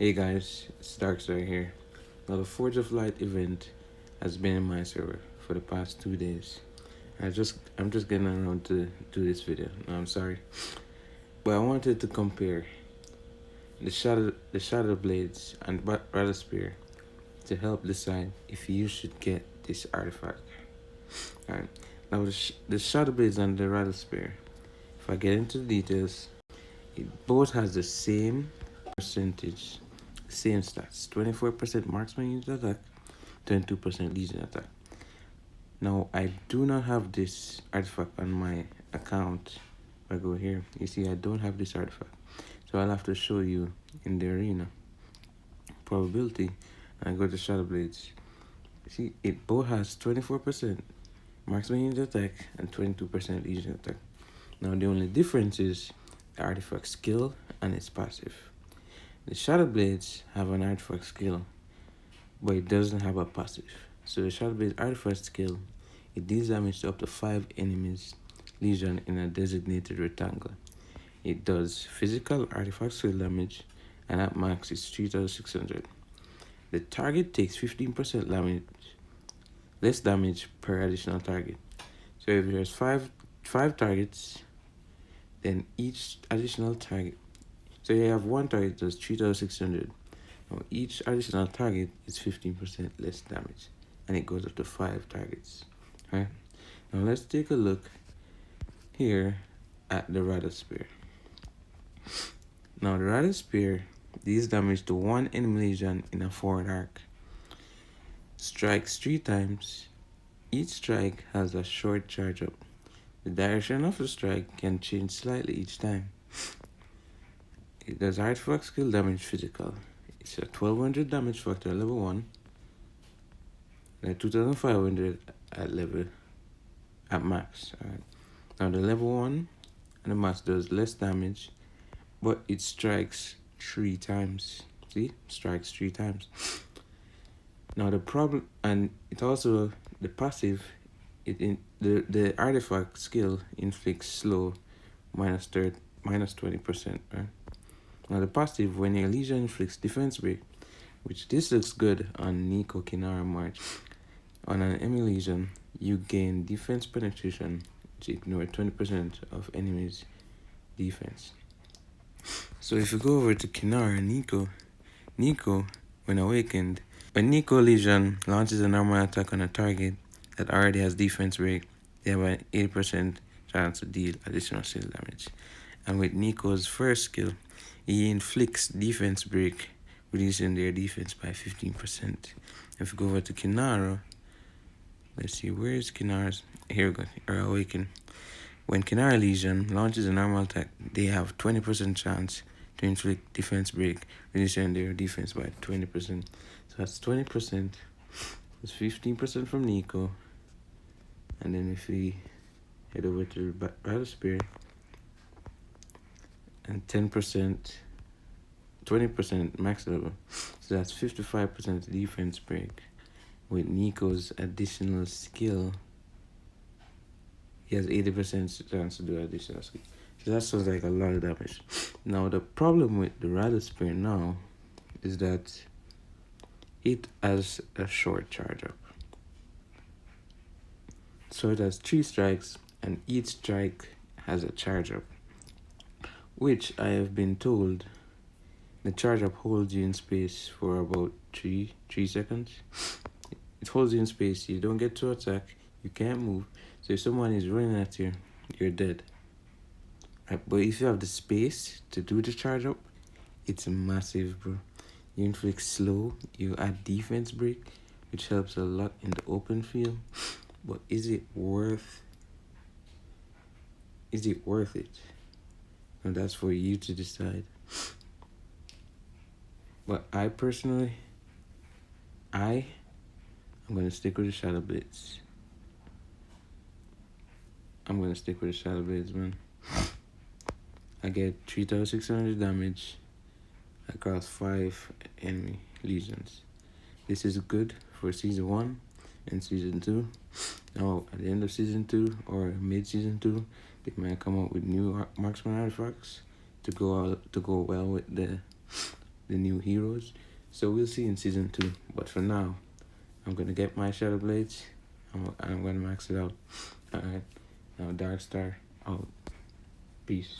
Hey guys, it's Darkstar here. Now the Forge of Light event has been in my server for the past 2 days. I'm just getting around to do this video. No, I'm sorry. But I wanted to compare the shadow blades and rather spear to help decide if you should get this artifact. Alright. Now the shadow blades and the rather spear. If I get into the details, it both has the same percentage, same stats. 24% marksman unit attack, 22% legion attack. Now I do not have this artifact on my account. If I go here, you see I don't have this artifact. So I'll have to show you in the arena. Probability, and I go to shadowblades. See, it both has 24% marksman unit attack and 22% legion attack. Now the only difference is the artifact skill and its passive. The shadowblades have an artifact skill, but it doesn't have a passive. So the shadowblade artifact skill, it deals damage to up to 5 enemies legion in a designated rectangle. It does physical artifact skill damage, and at max it's 3600. The target takes 15% damage, less damage per additional target. So if there's five targets, then each additional target, so you have one target that does 3600. Now each additional target is 15% less damage, and it goes up to 5 targets. Right? Now let's take a look here at the Rada Spear. Now the Rada Spear deals damage to 1 enemy legion in a forward arc. Strikes 3 times. Each strike has a short charge up. The direction of the strike can change slightly each time. It does artifact skill damage physical. It's a 1200 damage factor at level 1, and 2500 at max. Alright. Now the level 1 and the max does less damage, but it strikes 3 times. See? Strikes 3 times. Now the problem, and it also, the passive, the artifact skill inflicts slow minus 20%, right? Now the passive, when your legion inflicts defense break, which this looks good on Nico, Kinara, March. On an enemy legion, you gain defense penetration, which ignore 20% of enemies' defense. So if you go over to Kinara and Nico, when awakened, when Nico Legion launches a normal attack on a target that already has defense break, they have an 80% chance to deal additional shield damage. And with Nico's first skill, he inflicts defense break, reducing their defense by 15%. If we go over to Kinara, let's see, where is Kinara's? Here we go, or Awaken. When Kinara Legion launches a normal attack, they have 20% chance to inflict defense break, reducing their defense by 20%. So that's 20%. That's 15% from Nico. And then if we head over to Battle Spear, and 20% max level. So that's 55% defense break. With Nico's additional skill, he has 80% chance to do additional skill. So that sounds like a lot of damage. Now the problem with the Rada Spear now is that it has a short charge up. So it has 3 strikes, and each strike has a charge up, which I have been told the charge up holds you in space for about 3 seconds. It holds you in space, you don't get to attack, you can't move. So if someone is running at you, you're dead. Right? But if you have the space to do the charge up, it's massive, bro. You inflict slow, you add defense break, which helps a lot in the open field. But is it worth it? And that's for you to decide. But I personally, I'm gonna stick with the shadowblades. Man. I get 3600 damage across 5 enemy legions. This is good for season 1 and season 2. Now at the end of season 2 or mid season 2, they might come up with new marksman artifacts to go well with the the new heroes. So we'll see in season 2. But for now, I'm gonna get my shadowblades. I'm gonna max it out. Alright. Now Dark Star out. Peace.